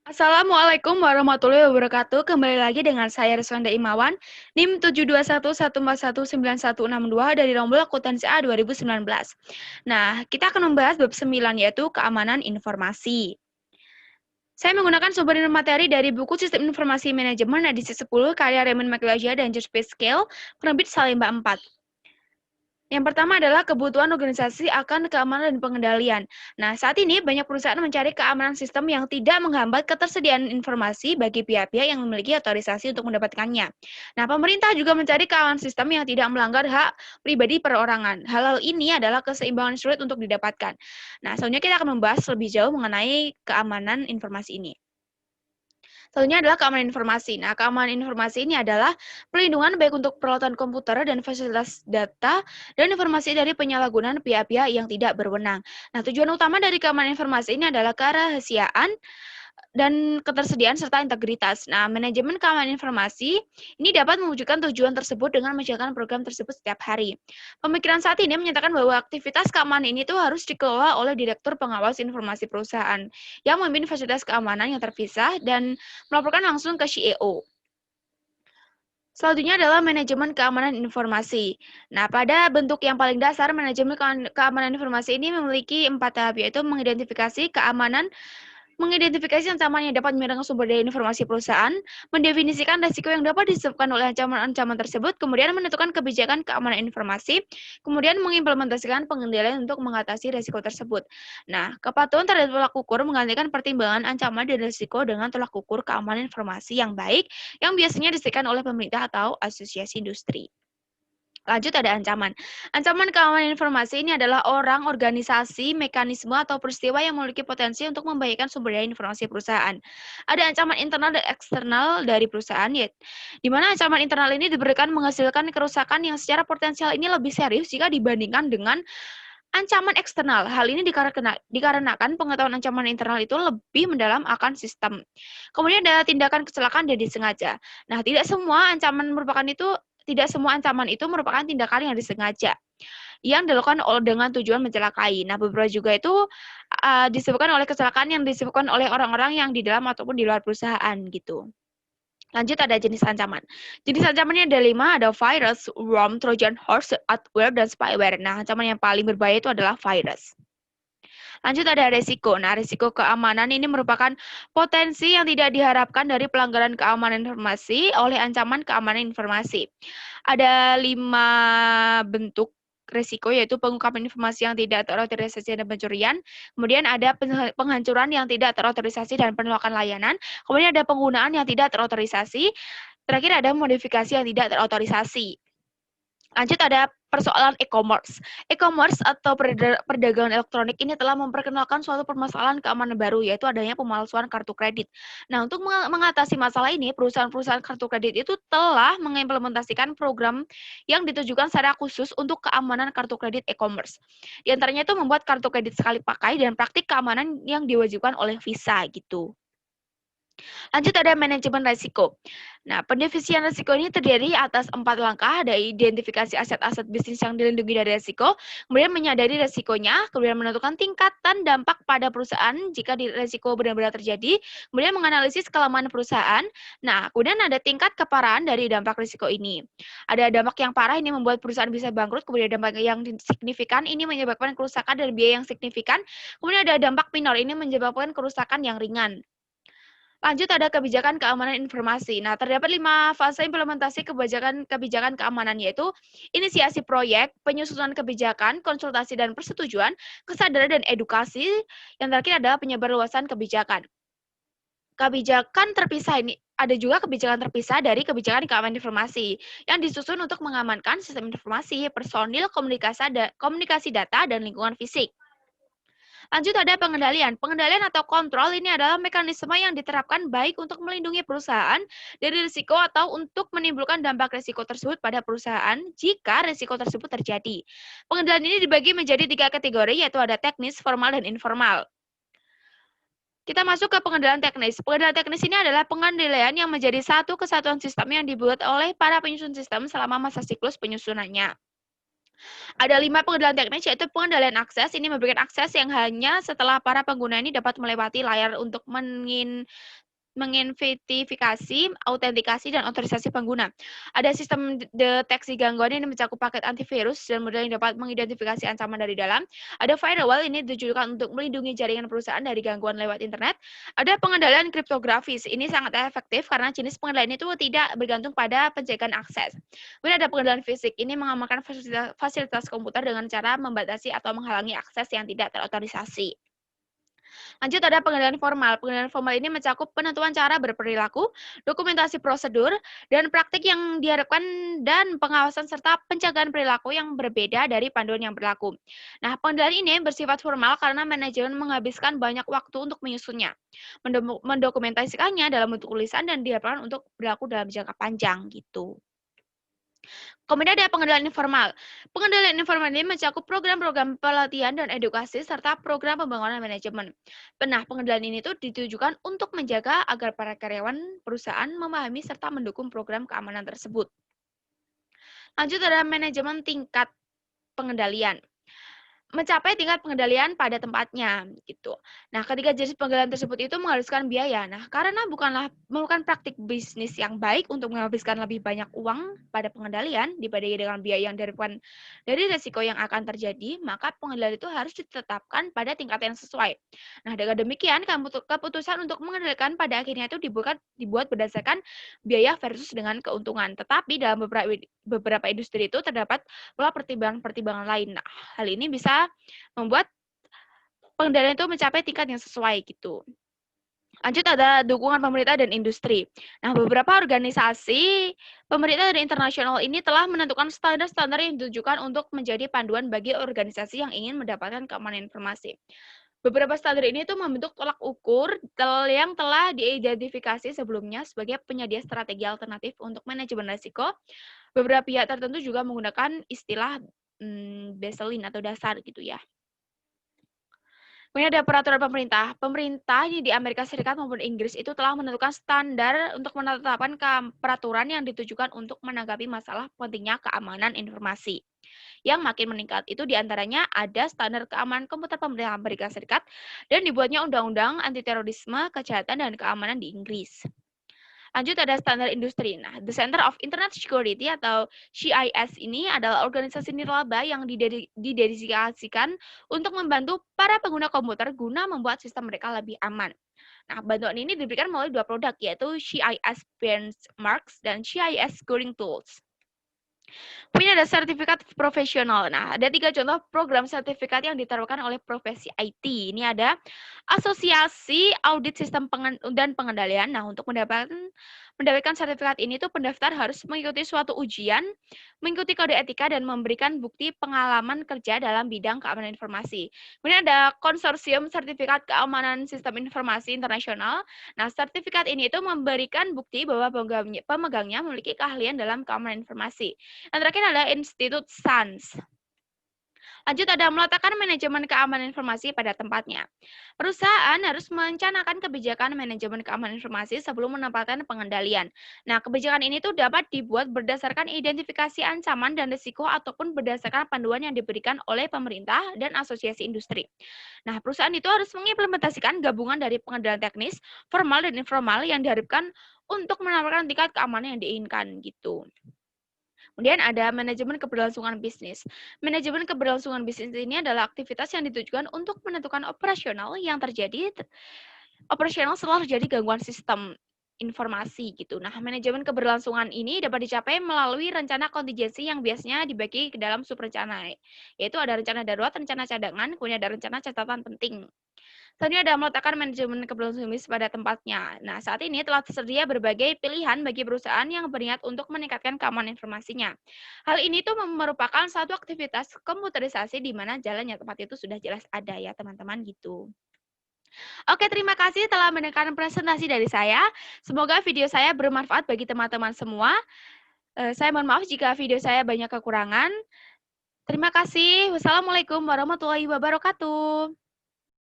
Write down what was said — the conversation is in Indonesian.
Assalamualaikum warahmatullahi wabarakatuh. Kembali lagi dengan saya Reswanda Imawan, NIM 72114196162 dari Rombol Akuntansi A 2019. Nah, kita akan membahas bab 9 yaitu keamanan informasi. Saya menggunakan sumber materi dari buku Sistem Informasi Manajemen edisi 10 karya Raymond McLaughlin dan George Pascal, penerbit Salemba 4. Yang pertama adalah kebutuhan organisasi akan keamanan dan pengendalian. Nah, saat ini banyak perusahaan mencari keamanan sistem yang tidak menghambat ketersediaan informasi bagi pihak-pihak yang memiliki otorisasi untuk mendapatkannya. Nah, pemerintah juga mencari keamanan sistem yang tidak melanggar hak pribadi perorangan. Hal-hal ini adalah keseimbangan sulit untuk didapatkan. Nah, selanjutnya kita akan membahas lebih jauh mengenai keamanan informasi ini. Satunya adalah keamanan informasi. Nah, keamanan informasi ini adalah perlindungan baik untuk peralatan komputer dan fasilitas data dan informasi dari penyalahgunaan pihak-pihak yang tidak berwenang. Nah, tujuan utama dari keamanan informasi ini adalah kerahasiaan dan ketersediaan serta integritas. Nah, manajemen keamanan informasi ini dapat mewujudkan tujuan tersebut dengan menjalankan program tersebut setiap hari. Pemikiran saat ini menyatakan bahwa aktivitas keamanan ini tuh harus dikelola oleh Direktur Pengawas Informasi Perusahaan yang memimpin fasilitas keamanan yang terpisah dan melaporkan langsung ke CEO. Selanjutnya adalah manajemen keamanan informasi. Nah, pada bentuk yang paling dasar, manajemen keamanan informasi ini memiliki 4 tahap, yaitu mengidentifikasi ancaman yang dapat menyerang sumber daya informasi perusahaan, mendefinisikan risiko yang dapat disebabkan oleh ancaman-ancaman tersebut, kemudian menentukan kebijakan keamanan informasi, kemudian mengimplementasikan pengendalian untuk mengatasi risiko tersebut. Nah, kepatuhan terhadap tolak ukur menggantikan pertimbangan ancaman dan risiko dengan tolak ukur keamanan informasi yang baik, yang biasanya disediakan oleh pemerintah atau asosiasi industri. Lanjut ada ancaman. Ancaman keamanan informasi ini adalah orang, organisasi, mekanisme, atau peristiwa yang memiliki potensi untuk membahayakan sumber daya informasi perusahaan. Ada ancaman internal dan eksternal dari perusahaan, di mana ancaman internal ini diberikan menghasilkan kerusakan yang secara potensial ini lebih serius jika dibandingkan dengan ancaman eksternal. Hal ini dikarenakan pengetahuan ancaman internal itu lebih mendalam akan sistem. Kemudian ada tindakan kecelakaan dan disengaja. Nah, tidak semua ancaman itu merupakan tindakan yang disengaja yang dilakukan dengan tujuan mencelakai. Nah, beberapa juga itu disebabkan oleh kecelakaan yang disebabkan oleh orang-orang yang di dalam ataupun di luar perusahaan gitu. Lanjut ada jenis ancaman. Jenis ancamannya ada 5, ada virus, worm, trojan horse, adware, dan spyware. Nah, ancaman yang paling berbahaya itu adalah virus. Lanjut ada resiko. Nah, resiko keamanan ini merupakan potensi yang tidak diharapkan dari pelanggaran keamanan informasi oleh ancaman keamanan informasi. Ada 5 bentuk resiko, yaitu pengungkapan informasi yang tidak terotorisasi dan pencurian, kemudian ada penghancuran yang tidak terotorisasi dan penolakan layanan, kemudian ada penggunaan yang tidak terotorisasi, terakhir ada modifikasi yang tidak terotorisasi. Lanjut ada persoalan e-commerce. E-commerce atau perdagangan elektronik ini telah memperkenalkan suatu permasalahan keamanan baru, yaitu adanya pemalsuan kartu kredit. Nah, untuk mengatasi masalah ini, perusahaan-perusahaan kartu kredit itu telah mengimplementasikan program yang ditujukan secara khusus untuk keamanan kartu kredit e-commerce. Di antaranya itu membuat kartu kredit sekali pakai dan praktik keamanan yang diwajibkan oleh Visa gitu. Lanjut ada manajemen risiko. Nah, pendefinisian risiko ini terdiri atas 4 langkah, ada identifikasi aset-aset bisnis yang dilindungi dari risiko, kemudian menyadari risikonya, kemudian menentukan tingkatan dampak pada perusahaan jika risiko benar-benar terjadi, kemudian menganalisis kelemahan perusahaan. Nah, kemudian ada tingkat keparahan dari dampak risiko ini. Ada dampak yang parah ini membuat perusahaan bisa bangkrut, kemudian dampak yang signifikan ini menyebabkan kerusakan dan biaya yang signifikan, kemudian ada dampak minor ini menyebabkan kerusakan yang ringan. Lanjut ada kebijakan keamanan informasi. Nah, terdapat 5 fase implementasi kebijakan keamanan, yaitu inisiasi proyek, penyusunan kebijakan, konsultasi dan persetujuan, kesadaran dan edukasi. Yang terakhir adalah penyebarluasan kebijakan. Kebijakan terpisah ini ada juga kebijakan terpisah dari kebijakan keamanan informasi yang disusun untuk mengamankan sistem informasi, personil, komunikasi data, dan lingkungan fisik. Lanjut ada pengendalian. Pengendalian atau kontrol ini adalah mekanisme yang diterapkan baik untuk melindungi perusahaan dari risiko atau untuk menimbulkan dampak risiko tersebut pada perusahaan jika risiko tersebut terjadi. Pengendalian ini dibagi menjadi 3 kategori, yaitu ada teknis, formal, dan informal. Kita masuk ke pengendalian teknis. Pengendalian teknis ini adalah pengendalian yang menjadi satu kesatuan sistem yang dibuat oleh para penyusun sistem selama masa siklus penyusunannya. Ada 5 pengendalian teknis, yaitu pengendalian akses. Ini memberikan akses yang hanya setelah para pengguna ini dapat melewati layar untuk menginventifikasi, autentikasi, dan otorisasi pengguna. Ada sistem deteksi gangguan ini mencakup paket antivirus dan model yang dapat mengidentifikasi ancaman dari dalam. Ada firewall, ini ditujukan untuk melindungi jaringan perusahaan dari gangguan lewat internet. Ada pengendalian kriptografis, ini sangat efektif karena jenis pengendalian itu tidak bergantung pada penjagaan akses. Kemudian ada pengendalian fisik, ini mengamankan fasilitas komputer dengan cara membatasi atau menghalangi akses yang tidak terotorisasi. Lanjut ada pengendalian formal. Pengendalian formal ini mencakup penentuan cara berperilaku, dokumentasi prosedur, dan praktik yang diharapkan dan pengawasan serta penjagaan perilaku yang berbeda dari panduan yang berlaku. Nah, pengendalian ini bersifat formal karena manajemen menghabiskan banyak waktu untuk menyusunnya, mendokumentasikannya dalam bentuk tulisan dan diharapkan untuk berlaku dalam jangka panjang gitu. Kemudian ada pengendalian informal. Pengendalian informal ini mencakup program-program pelatihan dan edukasi serta program pembangunan manajemen. Nah, pengendalian ini tuh ditujukan untuk menjaga agar para karyawan perusahaan memahami serta mendukung program keamanan tersebut. Lanjut ada manajemen tingkat pengendalian. Mencapai tingkat pengendalian pada tempatnya gitu. Nah, ketika jenis pengendalian tersebut itu mengharuskan biaya. Nah, karena bukan praktik bisnis yang baik untuk menghabiskan lebih banyak uang pada pengendalian dibanding dengan biaya yang dari risiko yang akan terjadi, maka pengendalian itu harus ditetapkan pada tingkat yang sesuai. Nah, dengan demikian keputusan untuk mengendalikan pada akhirnya itu dibuat berdasarkan biaya versus dengan keuntungan. Tetapi dalam beberapa industri itu terdapat pula pertimbangan-pertimbangan lain. Nah, hal ini bisa membuat pengendalian itu mencapai tingkat yang sesuai gitu. Lanjut ada dukungan pemerintah dan industri. Nah, beberapa organisasi pemerintah dan internasional ini telah menentukan standar-standar yang ditujukan untuk menjadi panduan bagi organisasi yang ingin mendapatkan keamanan informasi. Beberapa standar ini tuh membentuk tolak ukur yang telah diidentifikasi sebelumnya sebagai penyedia strategi alternatif untuk manajemen risiko. Beberapa pihak tertentu juga menggunakan istilah baseline atau dasar gitu ya. Kemudian ada peraturan pemerintah. Pemerintah ini di Amerika Serikat maupun Inggris itu telah menentukan standar untuk menetapkan peraturan yang ditujukan untuk menanggapi masalah pentingnya keamanan informasi. Yang makin meningkat itu diantaranya ada standar keamanan komputer pemerintah Amerika Serikat dan dibuatnya undang-undang anti terorisme, kejahatan, dan keamanan di Inggris. Lanjut ada standar industri. Nah, The Center of Internet Security atau CIS ini adalah organisasi nirlaba yang didedikasikan untuk membantu para pengguna komputer guna membuat sistem mereka lebih aman. Nah, bantuan ini diberikan melalui 2 produk, yaitu CIS Benchmarks dan CIS Scoring Tools. Kemudian ada sertifikat profesional. Nah, ada 3 contoh program sertifikat yang ditawarkan oleh profesi IT. Ini ada Asosiasi Audit Sistem dan Pengendalian. Nah, untuk mendapatkan sertifikat ini tuh pendaftar harus mengikuti suatu ujian, mengikuti kode etika, dan memberikan bukti pengalaman kerja dalam bidang keamanan informasi. Kemudian ada Konsorsium Sertifikat Keamanan Sistem Informasi Internasional. Nah, sertifikat ini itu memberikan bukti bahwa pemegangnya memiliki keahlian dalam keamanan informasi. Yang terakhir adalah Institut SANS. Lanjut ada meletakkan manajemen keamanan informasi pada tempatnya. Perusahaan harus merencanakan kebijakan manajemen keamanan informasi sebelum menempatkan pengendalian. Nah, kebijakan ini tuh dapat dibuat berdasarkan identifikasi ancaman dan risiko ataupun berdasarkan panduan yang diberikan oleh pemerintah dan asosiasi industri. Nah, perusahaan itu harus mengimplementasikan gabungan dari pengendalian teknis, formal dan informal yang diharapkan untuk menawarkan tingkat keamanan yang diinginkan gitu. Kemudian ada manajemen keberlangsungan bisnis. Manajemen keberlangsungan bisnis ini adalah aktivitas yang ditujukan untuk menentukan operasional setelah terjadi gangguan sistem informasi gitu. Nah, manajemen keberlangsungan ini dapat dicapai melalui rencana kontingensi yang biasanya dibagi ke dalam subrencana, yaitu ada rencana darurat, rencana cadangan, kemudian ada rencana catatan penting. Selanjutnya ada meletakkan manajemen keberlangsungan bisnis pada tempatnya. Nah, saat ini telah tersedia berbagai pilihan bagi perusahaan yang berniat untuk meningkatkan keamanan informasinya. Hal ini tuh merupakan satu aktivitas komputerisasi di mana jalannya tempat itu sudah jelas ada ya teman-teman gitu. Oke, terima kasih telah mendengarkan presentasi dari saya. Semoga video saya bermanfaat bagi teman-teman semua. Saya mohon maaf jika video saya banyak kekurangan. Terima kasih. Wassalamualaikum warahmatullahi wabarakatuh.